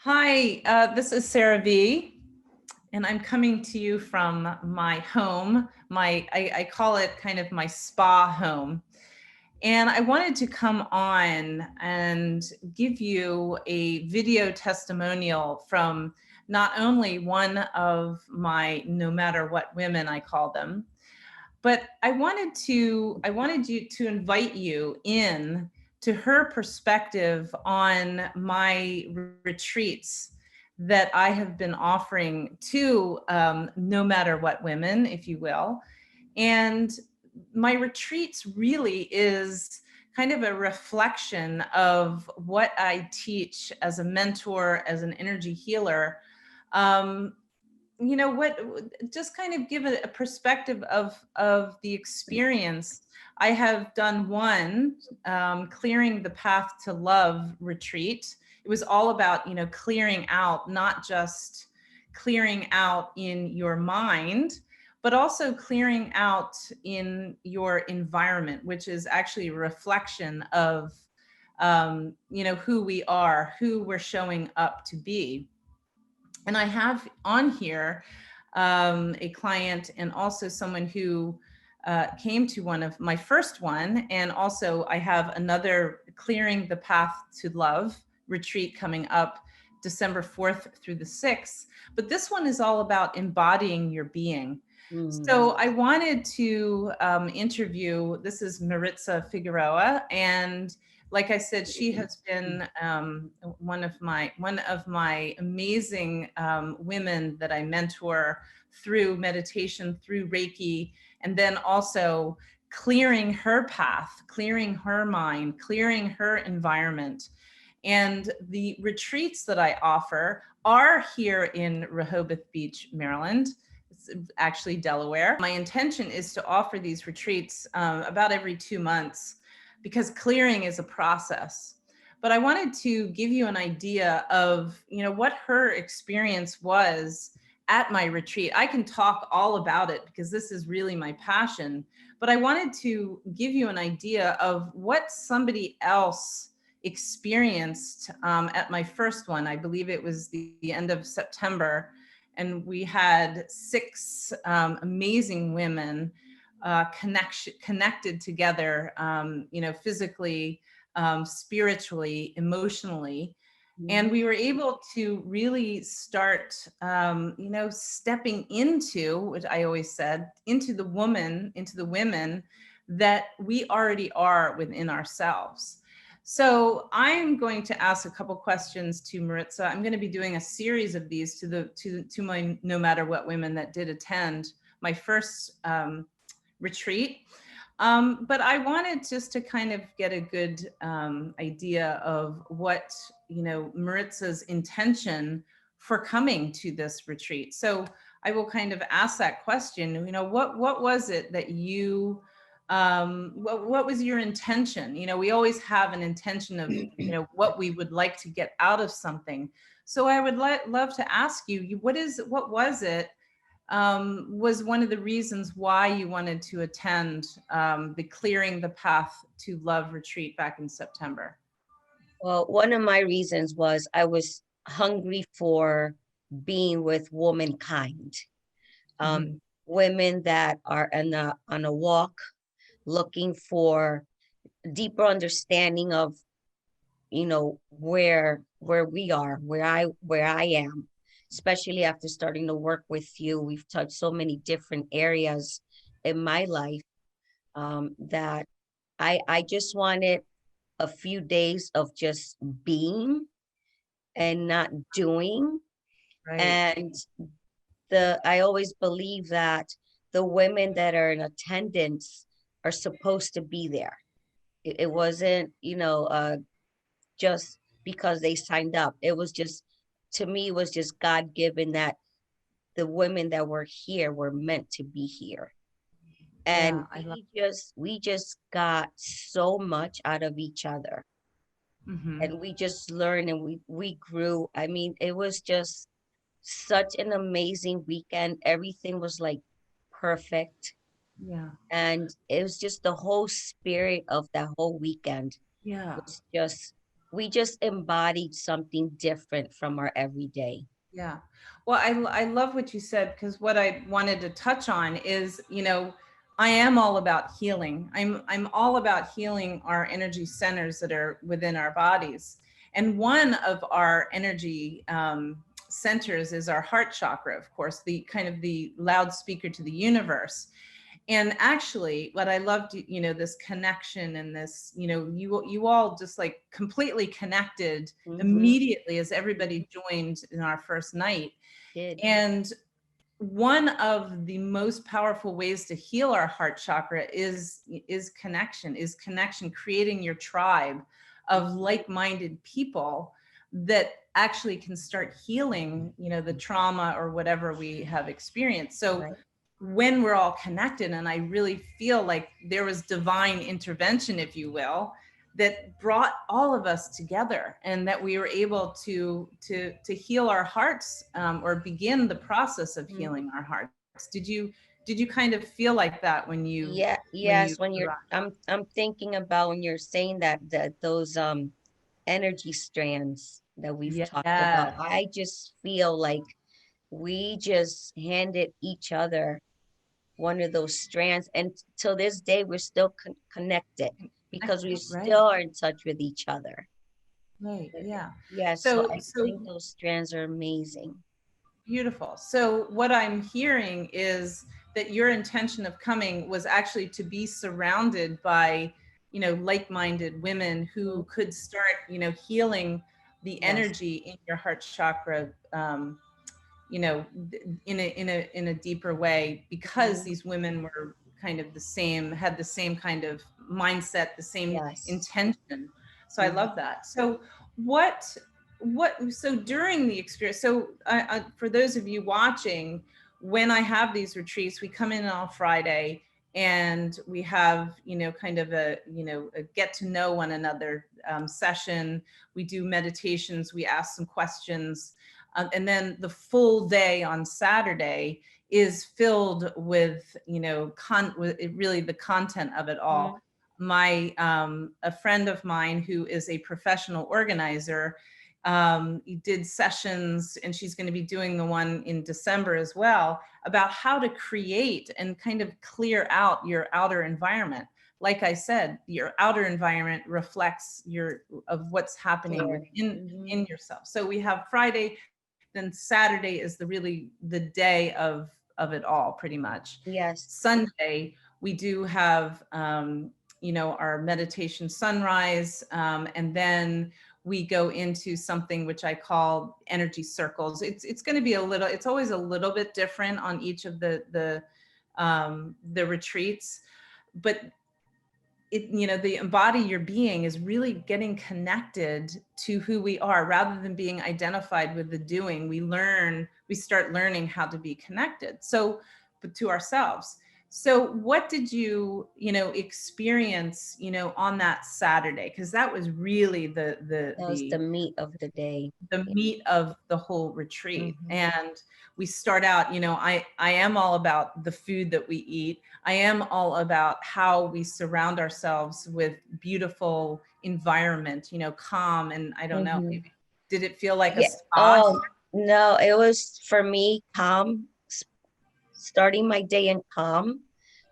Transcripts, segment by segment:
Hi, this is Sarah V, and I'm coming to you from my home. I call it kind of my spa home. And I wanted to come on and give you a video testimonial from not only one of my no matter what women, I call them, but I wanted you to invite you in to her perspective on my retreats that I have been offering to no matter what women, if you will. And my retreats really is kind of a reflection of what I teach as a mentor, as an energy healer. Um, what, just kind of give a perspective of the experience. I have done one clearing the path to love retreat. It was all about clearing out, not just clearing out in your mind, but also clearing out in your environment, which is actually a reflection of who we are, who we're showing up to be. And I have on here a client and also someone who came to one of my first one. And also I have another Clearing the Path to Love retreat coming up December 4th through the 6th. But this one is all about embodying your being. So I wanted to interview, this is Maritza Figueroa, and like I said, she has been one of my amazing women that I mentor through meditation, through Reiki, and then also clearing her path, clearing her mind, clearing her environment. And the retreats that I offer are here in Rehoboth Beach, Maryland. It's actually Delaware. My intention is to offer these retreats about every 2 months because clearing is a process. But I wanted to give you an idea of, what her experience was at my retreat. I can talk all about it because this is really my passion, but I wanted to give you an idea of what somebody else experienced at my first one. I believe it was the end of September, and we had six amazing women connected together, physically, spiritually, emotionally. And we were able to really start, stepping into, which I always said, into the women that we already are within ourselves. So I'm going to ask a couple questions to Maritza. I'm going to be doing a series of these to my no matter what women that did attend my first retreat. But I wanted just to kind of get a good idea of what, Maritza's intention for coming to this retreat. So I will kind of ask that question, what was it that you, what was your intention? We always have an intention of, what we would like to get out of something. So I would love to ask you, what was it was one of the reasons why you wanted to attend the Clearing the Path to Love retreat back in September? Well, one of my reasons was I was hungry for being with womankind, Mm-hmm. women that are on a walk, looking for deeper understanding of, where we are, where I am, especially after starting to work with you. We've touched so many different areas in my life, that I just wanted a few days of just being and not doing. Right. And I always believe that the women that are in attendance are supposed to be there. It wasn't, just because they signed up. It was just, to me, it was just God given that the women that were here were meant to be here. Yeah, And I love. we just got so much out of each other, Mm-hmm. and we just learned, and we grew. I mean, it was just such an amazing weekend. Everything was like perfect. Yeah. And it was just the whole spirit of that whole weekend Yeah. was just we just embodied something different from our everyday. Yeah. Well, I love what you said, because what I wanted to touch on is, I am all about healing. I'm all about healing our energy centers that are within our bodies. And one of our energy centers is our heart chakra, of course, the kind of the loudspeaker to the universe. And actually what I loved, this connection and this, you all just like completely connected Mm-hmm. immediately as everybody joined in our first night. Did. And one of the most powerful ways to heal our heart chakra is connection, creating your tribe of like-minded people that actually can start healing, the trauma or whatever we have experienced. So Right. when we're all connected, and I really feel like there was divine intervention, if you will, that brought all of us together, and that we were able to heal our hearts, or begin the process of Mhm. healing our hearts. Did you kind of feel like that when you Yeah, when you yes, when you're arrived? I'm thinking about when you're saying that those energy strands that we've talked about. Yes, I just feel like we just handed each other one of those strands, and till this day we're still connected because we connected, still right, are in touch with each other. right, yeah. Yes, so so I so think those strands are amazing. Beautiful. So what I'm hearing is that your intention of coming was actually to be surrounded by, like-minded women Mhm. who could start, healing the Yes. energy in your heart chakra, in a deeper way, because Mhm. these women were kind of the same, had the same kind of mindset, the same Yes. intention. So I Mhm. love that. So what so during the experience, so for those of you watching, when I have these retreats, we come in on Friday and we have, kind of a get to know one another session. We do meditations, we ask some questions, and then the full day on Saturday is filled with, with really the content of it all. Mhm. A friend of mine who is a professional organizer, did sessions, and she's going to be doing the one in December as well, about how to create and kind of clear out your outer environment. Like I said, your outer environment reflects of what's happening Clear. within Mhm. in yourself. So we have Friday, then Saturday is the day of it all, pretty much. Yes. Sunday we do have, our meditation sunrise, and then we go into something which I call energy circles. It's going to be it's always a little bit different on each of the retreats, but the embody your being is really getting connected to who we are, rather than being identified with the doing. We start learning how to be connected, but to ourselves. So what did experience, on that Saturday? Because that was really the the That was the the meat of the day. the meat of the whole retreat. Mhm. And we start out, I am all about the food that we eat. I am all about how we surround ourselves with beautiful environment, calm. And I don't know, Mhm. maybe, did it feel like a Yeah. spa? Oh, no, it was for me calm. Starting my day in calm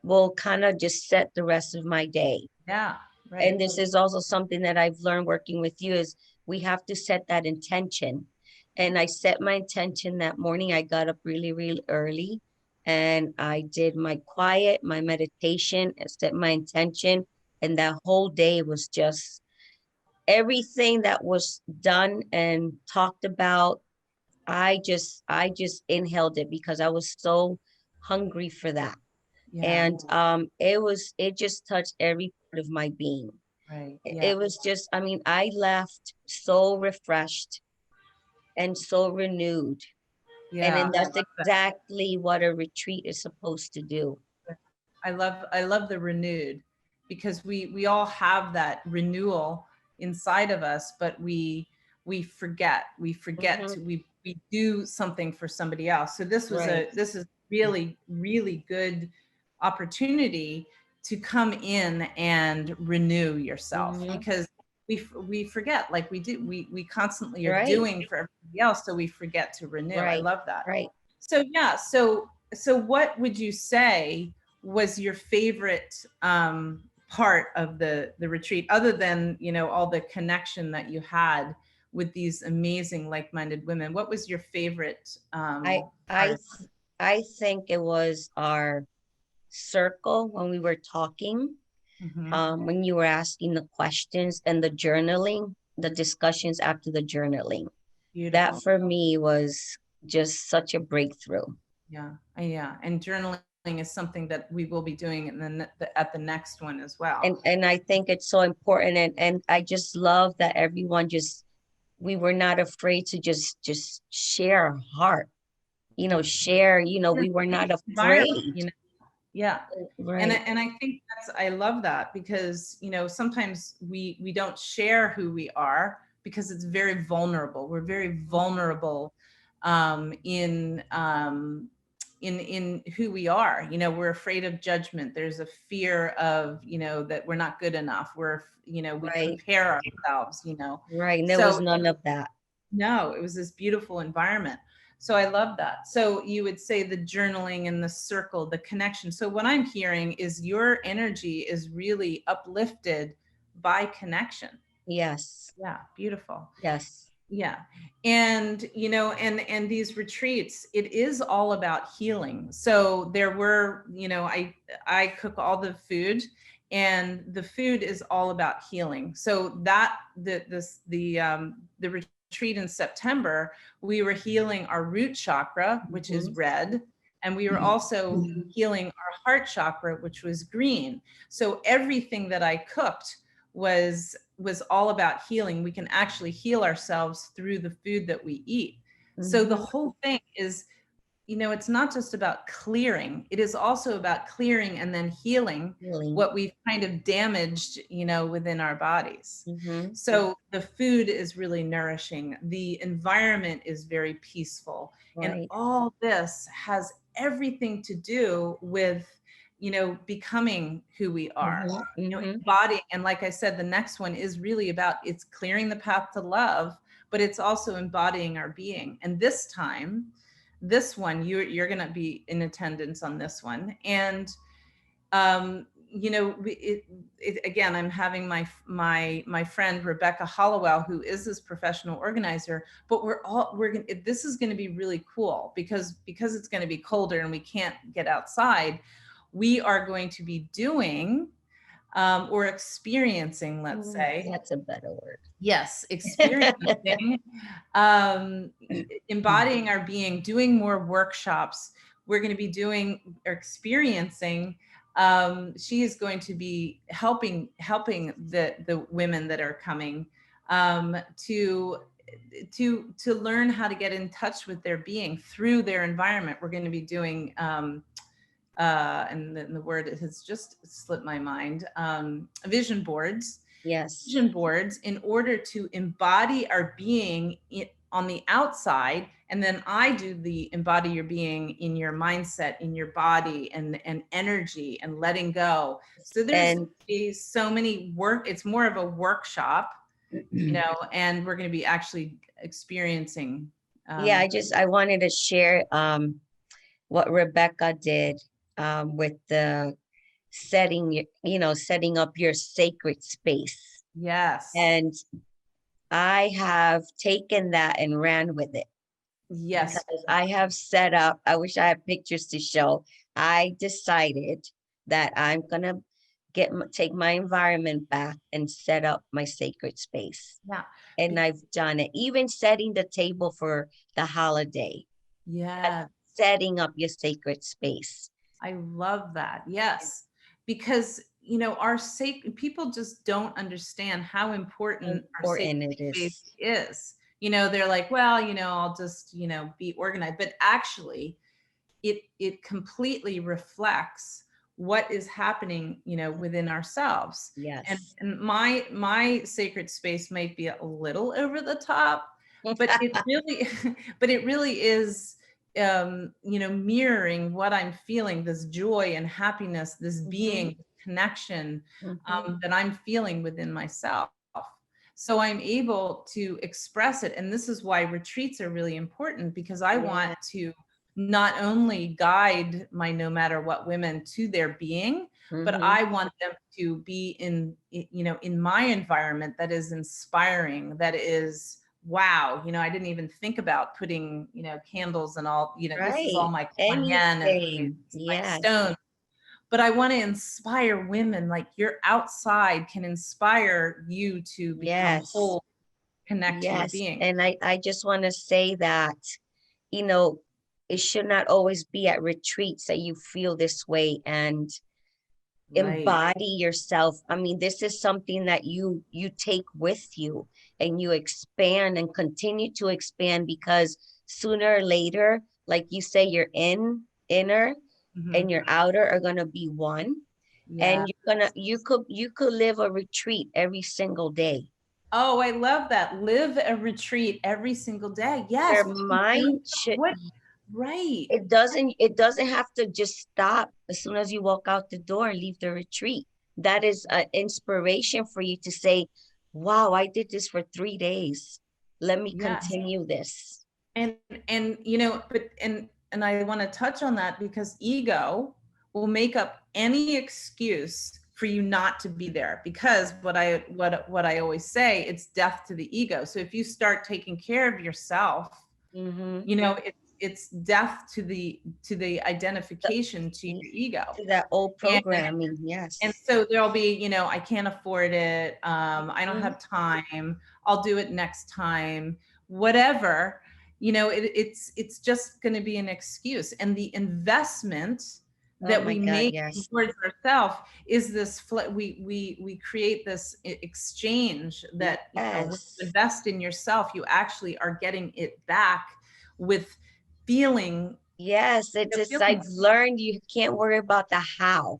will kind of just set the rest of my day. Yeah, And right. this is also something that I've learned working with you is we have to set that intention. And I set my intention that morning. I got up really, really early and I did my quiet, my meditation, and set my intention. And that whole day was just everything that was done and talked about. I just inhaled it because I was so hungry for that. Yeah, And it just touched every part of my being. right. Yeah, It was just, I mean, I left so refreshed and so renewed. And yeah, then I that's love that. exactly what a retreat is supposed to do. I love the renewed, because we all have that renewal inside of us, but we forget Hmm. to we do something for somebody else. So Right. this is really, really good opportunity to come in and renew yourself, Hmm. because we forget, like we constantly are Right, doing for everybody else, so we forget to renew. I right, love that. right. So yeah, so what would you say was your favorite part of the retreat, other than, you know, all the connection that you had with these amazing like-minded women? What was your favorite I I part? th- I think it was our circle when we were talking, Mhm. when you were asking the questions and the journaling, the discussions after the journaling. That Beautiful. for me was just such a breakthrough. Yeah. Yeah. And journaling is something that we will be doing and then at the next one as well. And I think it's so important, and I just love that everyone just, we were not afraid to just share our heart, share, In a we were safe not environment, afraid. you know. Yeah. Right, And I think I love that, because, you know, sometimes we don't share who we are because it's very vulnerable. We're very vulnerable um, in um, in who we are. You know, we're afraid of judgment. There's a fear of, you know, that we're not good enough. You know, we right, compare ourselves. You know, right. And there was so none of that. no, it was this beautiful environment. So I love that. So you would say the journaling and the circle, the connection. So what I'm hearing is your energy is really uplifted by connection. Yes, Yeah, beautiful. yes. Yeah. And you know, and these retreats, it is all about healing. So there were, you know, I cook all the food, and the food is all about healing. So that the retreat in September, we were healing our root chakra, which is Hmm. red, and we were also healing our heart chakra, which was green. So everything that I cooked was all about healing. We can actually heal ourselves through the food that we eat. So the Hmm. whole thing is, you know, it's not just about clearing, it is also about clearing and then healing Healing. what we've kind of damaged, you know, within our bodies. Hmm. So the food is really nourishing, the environment is very peaceful, and Right. all this has everything to do with, you know, becoming who we are, Hmm. you know, Hmm. embodying. And like I said, the next one is really about, it's clearing the path to love, but it's also embodying our being. And this time, this one, you're going to be in attendance on this one. And you know, again, I'm having my friend Rebecca Hollowell, who is this professional organizer, but we're going, this is going to be really cool, because it's going to be colder and we can't get outside. We are going to be doing or experiencing, let's say, That's a better word. yes, experiencing, um, embodying our being, doing more workshops. We're going to be doing or experiencing. She is going to be helping the women that are coming to learn how to get in touch with their being through their environment. We're going to be doing and the word has just slipped my mind, vision boards. Yes. Vision boards, in order to embody our being on the outside, and then I do the embody your being in your mindset, in your body, and energy, and letting go. So there's And so many work, it's more of a workshop, you know, and we're going to be actually experiencing yeah, um, I wanted to share what Rebecca did with the setting up your sacred space. yes, And I have taken that and ran with it, yes, because I have set up, I wish I had pictures to show. I decided that I'm gonna take my environment back and set up my sacred space. yeah, And I've done it, even setting the table for the holiday. That's yeah. setting up your sacred space. I love that. Yes. Because, you know, our people just don't understand how How important our sacred important it space is. is. You know, they're like, well, you know, I'll just, you know, be organized. But actually, it completely reflects what is happening, you know, within ourselves. Yes. And my sacred space might be a little over the top, but it really but it really is, you know, mirroring what I'm feeling, this joy and happiness, this Hmm. being connection Hmm. that I'm feeling within myself. So I'm able to express it. And this is why retreats are really important, because I want Yeah. to not only guide my no matter what women to their being, but Mm-hmm. I want them to be in, in my environment that is inspiring, that is, wow, I didn't even think about putting, candles and all, this is all Right. my cayenne and Anything. my Yes. stone. But I want to inspire women, like your outside can inspire you to become Yes. whole, connect to your Yes. being. And I just want to say that, you know, it should not always be at retreats that you feel this way and Right. embody yourself. I mean, this is something that you take with you and you expand and continue to expand because sooner or later, like you say, your inner Hmm. and your outer are gonna be one. Yeah. And you could live a retreat every single day. Oh, I love that. Live a retreat every single day. Yes. Your mind should What? Right. it doesn't have to just stop as soon as you walk out the door and leave the retreat. That is an inspiration for you to say, wow, I did this for 3 days. Let me Yes. continue this. And but I want to touch on that because ego will make up any excuse for you not to be there, because what I always say, it's death to the ego. So if you start taking care of yourself, Mm-hmm. it's death to the identification to your ego. To that old and programming, and yes. so there'll be, I can't afford it, I don't Mhm. have time, I'll do it next time, whatever. It's just going to be an excuse. And the investment Oh that my we God, make yes. towards ourselves is this we create this exchange that, when you Yes. invest in yourself, you actually are getting it back with feeling, Yes, it's feeling I've learned you can't worry about the how.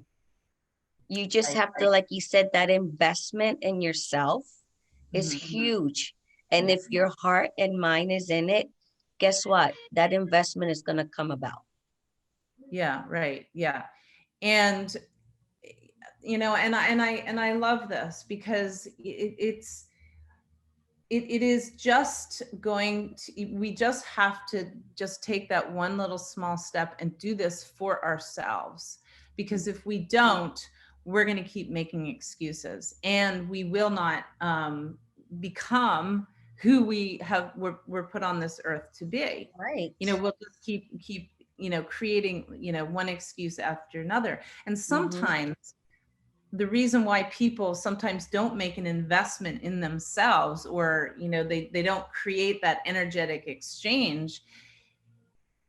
You just right, have to, right. like you said, that investment in yourself is Mhm. huge. And Yeah. if your heart and mind is in it, guess what? That investment is going to come about. Yeah, right. Yeah. And and I love this because it is just going to, we just have to just take that one little small step and do this for ourselves, because if we don't, we're going to keep making excuses, and we will not become who we're put on this earth to be. Right. We'll just keep creating one excuse after another. And Mm-hmm. sometimes the reason why people sometimes don't make an investment in themselves, or they don't create that energetic exchange,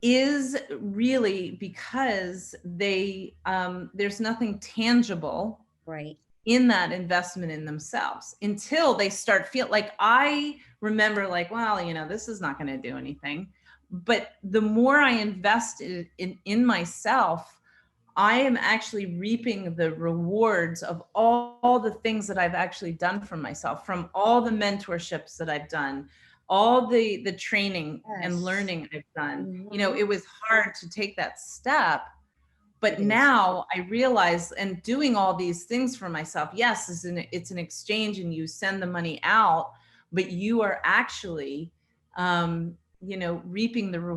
is really because there's nothing tangible Right. in that investment in themselves, until they start feel like, I remember, like, well, this is not going to do anything. But the more I invest in myself, I am actually reaping the rewards of all the things that I've actually done for myself, from all the mentorships that I've done, all the training and Yes. learning I've done. Mm-hmm. It was hard to take that step, but It is. now I realize, and doing all these things for myself, yes, it's an exchange, and you send the money out, but you are actually, reaping the reward